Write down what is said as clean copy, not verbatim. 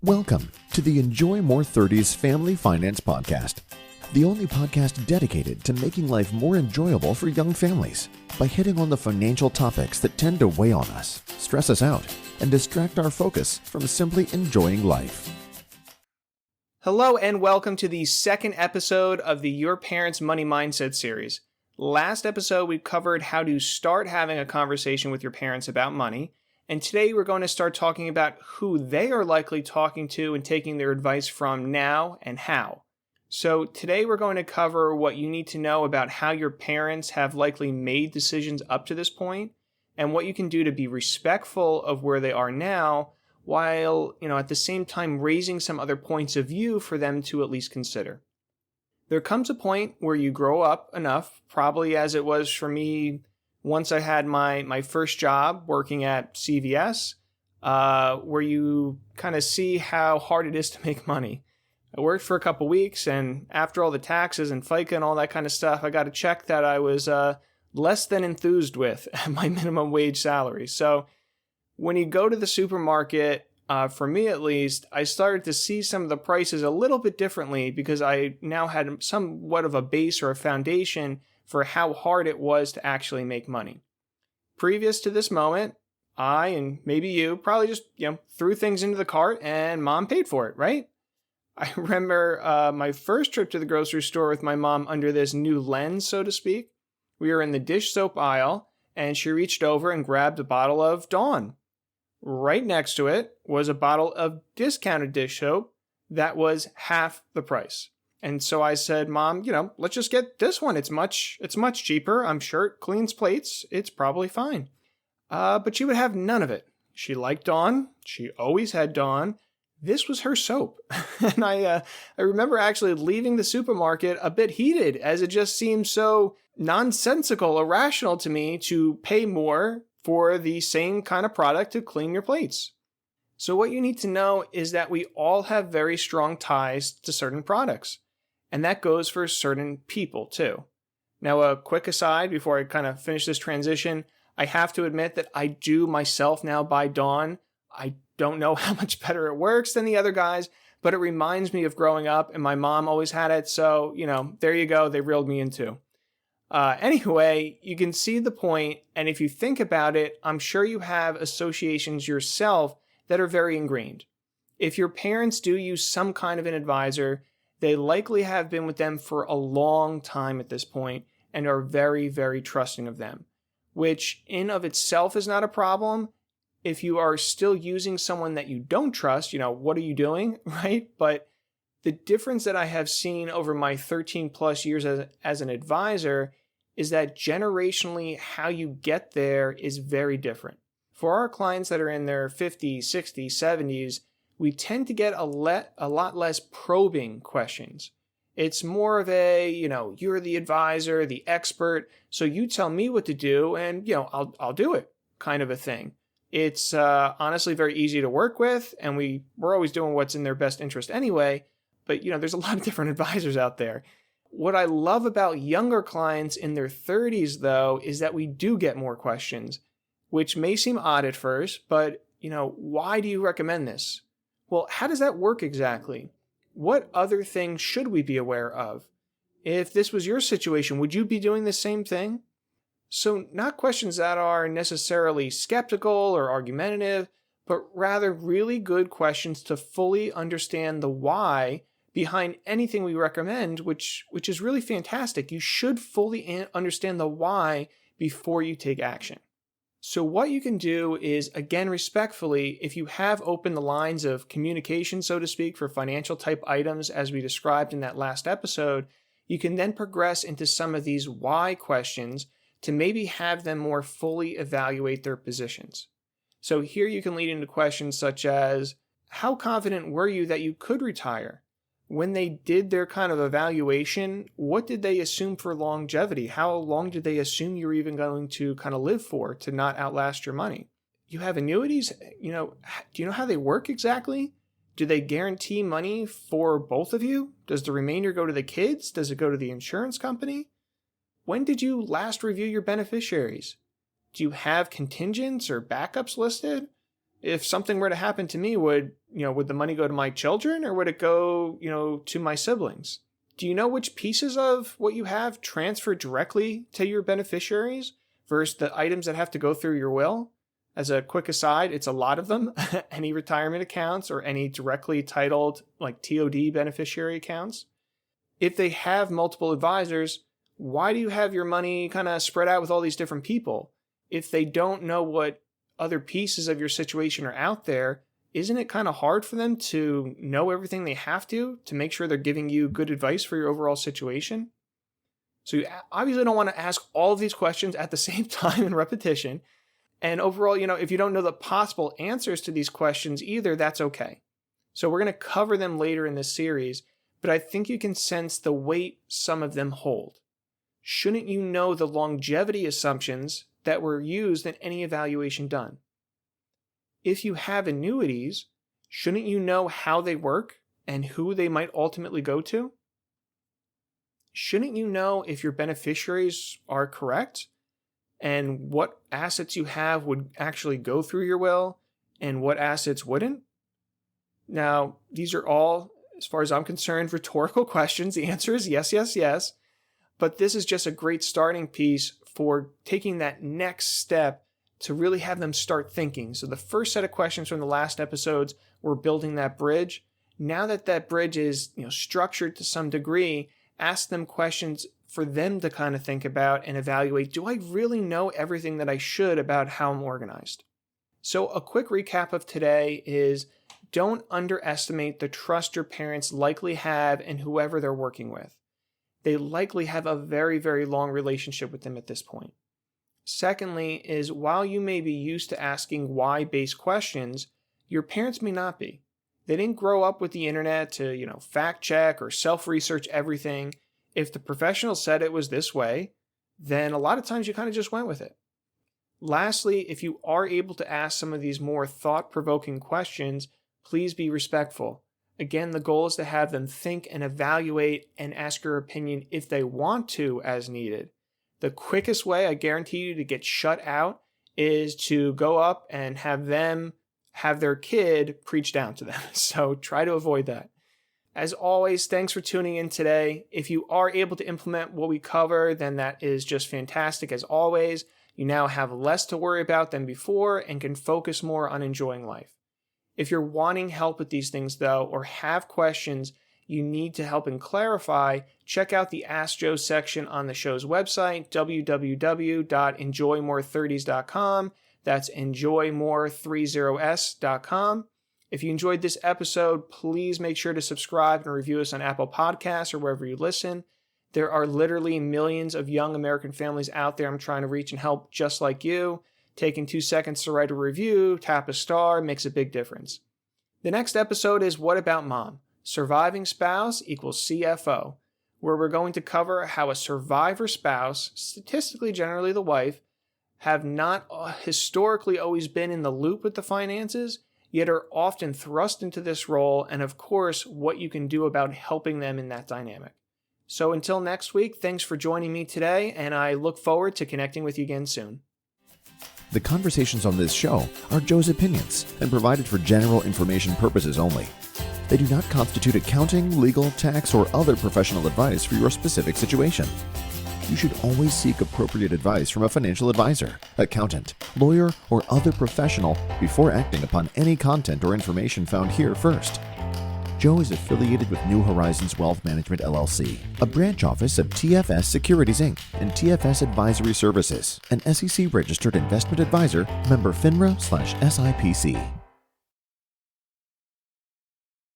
Welcome to the Enjoy More 30s Family Finance Podcast, the only podcast dedicated to making life more enjoyable for young families by hitting on the financial topics that tend to weigh on us, stress us out, and distract our focus from simply enjoying life. Hello and welcome to the second episode of the Your Parents' Money Mindset series. Last episode we covered how to start having a conversation with your parents about money. And today we're going to start talking about who they are likely talking to and taking their advice from now and how. So today we're going to cover what you need to know about how your parents have likely made decisions up to this point and what you can do to be respectful of where they are now while, at the same time raising some other points of view for them to at least consider. There comes a point where you grow up enough, probably as it was for me once I had my first job working at CVS, where you kind of see how hard it is to make money. I worked for a couple weeks, and after all the taxes and FICA and all that kind of stuff, I got a check that I was less than enthused with at my minimum wage salary. So when you go to the supermarket, for me at least, I started to see some of the prices a little bit differently because I now had somewhat of a base or a foundation for how hard it was to actually make money. Previous to this moment, I, and maybe you, probably just, threw things into the cart and mom paid for it, right? I remember my first trip to the grocery store with my mom under this new lens, so to speak. We were in the dish soap aisle, and she reached over and grabbed a bottle of Dawn. Right next to it was a bottle of discounted dish soap that was half the price. And so I said, Mom, let's just get this one. It's much cheaper. I'm sure it cleans plates. It's probably fine. But she would have none of it. She liked Dawn. She always had Dawn. This was her soap. And I remember actually leaving the supermarket a bit heated, as it just seemed so nonsensical, irrational to me to pay more for the same kind of product to clean your plates. So what you need to know is that we all have very strong ties to certain products. And that goes for certain people too. Now, a quick aside before I kind of finish this transition, I have to admit that I do myself now buy Dawn. I don't know how much better it works than the other guys, but it reminds me of growing up, and my mom always had it. So, there you go. They reeled me in too. Anyway, you can see the point, and if you think about it, I'm sure you have associations yourself that are very ingrained. If your parents do use some kind of an advisor, they likely have been with them for a long time at this point and are very, very trusting of them, which in of itself is not a problem. If you are still using someone that you don't trust, what are you doing, right? But the difference that I have seen over my 13 plus years as an advisor is that generationally, how you get there is very different. For our clients that are in their 50s, 60s, 70s, we tend to get a lot less probing questions. It's more of a, you're the advisor, the expert, so you tell me what to do and, I'll do it kind of a thing. It's honestly very easy to work with, and we're always doing what's in their best interest anyway, but, there's a lot of different advisors out there. What I love about younger clients in their 30s, though, is that we do get more questions, which may seem odd at first, but, why do you recommend this? Well, how does that work exactly? What other things should we be aware of? If this was your situation, would you be doing the same thing? So not questions that are necessarily skeptical or argumentative, but rather really good questions to fully understand the why behind anything we recommend, which is really fantastic. You should fully understand the why before you take action. So what you can do is, again, respectfully, if you have opened the lines of communication, so to speak, for financial type items, as we described in that last episode, you can then progress into some of these why questions to maybe have them more fully evaluate their positions. So here you can lead into questions such as, how confident were you that you could retire? When they did their kind of evaluation, what did they assume for longevity? How long did they assume you were even going to kind of live for to not outlast your money? You have annuities, do you know how they work exactly? Do they guarantee money for both of you? Does the remainder go to the kids? Does it go to the insurance company? When did you last review your beneficiaries? Do you have contingents or backups listed? If something were to happen to me, would the money go to my children or would it go, to my siblings? Do you know which pieces of what you have transfer directly to your beneficiaries versus the items that have to go through your will? As a quick aside, it's a lot of them. Any retirement accounts or any directly titled like TOD beneficiary accounts. If they have multiple advisors, why do you have your money kind of spread out with all these different people? If they don't know what other pieces of your situation are out there, isn't it kind of hard for them to know everything they have to make sure they're giving you good advice for your overall situation? So you obviously don't want to ask all of these questions at the same time in repetition. And overall, if you don't know the possible answers to these questions either, that's okay. So we're going to cover them later in this series, but I think you can sense the weight some of them hold. Shouldn't you know the longevity assumptions that were used in any evaluation done? If you have annuities, shouldn't you know how they work and who they might ultimately go to? Shouldn't you know if your beneficiaries are correct and what assets you have would actually go through your will and what assets wouldn't? Now, these are all, as far as I'm concerned, rhetorical questions. The answer is yes, yes, yes. But this is just a great starting piece for taking that next step to really have them start thinking. So the first set of questions from the last episodes were building that bridge. Now that that bridge is structured to some degree, ask them questions for them to kind of think about and evaluate, do I really know everything that I should about how I'm organized? So a quick recap of today is don't underestimate the trust your parents likely have in whoever they're working with. They likely have a very, very long relationship with them at this point. Secondly is while you may be used to asking why-based questions, your parents may not be. They didn't grow up with the internet to, fact check or self-research everything. If the professional said it was this way, then a lot of times you kind of just went with it. Lastly, if you are able to ask some of these more thought-provoking questions, please be respectful. Again, the goal is to have them think and evaluate and ask your opinion if they want to as needed. The quickest way, I guarantee you, to get shut out is to go up and have them have their kid preach down to them. So try to avoid that. As always, thanks for tuning in today. If you are able to implement what we cover, then that is just fantastic. As always, you now have less to worry about than before and can focus more on enjoying life. If you're wanting help with these things, though, or have questions you need to help and clarify, check out the Ask Joe section on the show's website, www.enjoymore30s.com. That's enjoymore30s.com. If you enjoyed this episode, please make sure to subscribe and review us on Apple Podcasts or wherever you listen. There are literally millions of young American families out there I'm trying to reach and help just like you. Taking 2 seconds to write a review, tap a star, makes a big difference. The next episode is What About Mom? Surviving Spouse equals CFO, where we're going to cover how a survivor spouse, statistically generally the wife, have not historically always been in the loop with the finances, yet are often thrust into this role, and of course, what you can do about helping them in that dynamic. So until next week, thanks for joining me today, and I look forward to connecting with you again soon. The conversations on this show are Joe's opinions and provided for general information purposes only. They do not constitute accounting, legal, tax, or other professional advice for your specific situation. You should always seek appropriate advice from a financial advisor, accountant, lawyer, or other professional before acting upon any content or information found here first. Joe is affiliated with New Horizons Wealth Management LLC, a branch office of TFS Securities Inc. and TFS Advisory Services, an SEC-registered investment advisor, member FINRA/SIPC.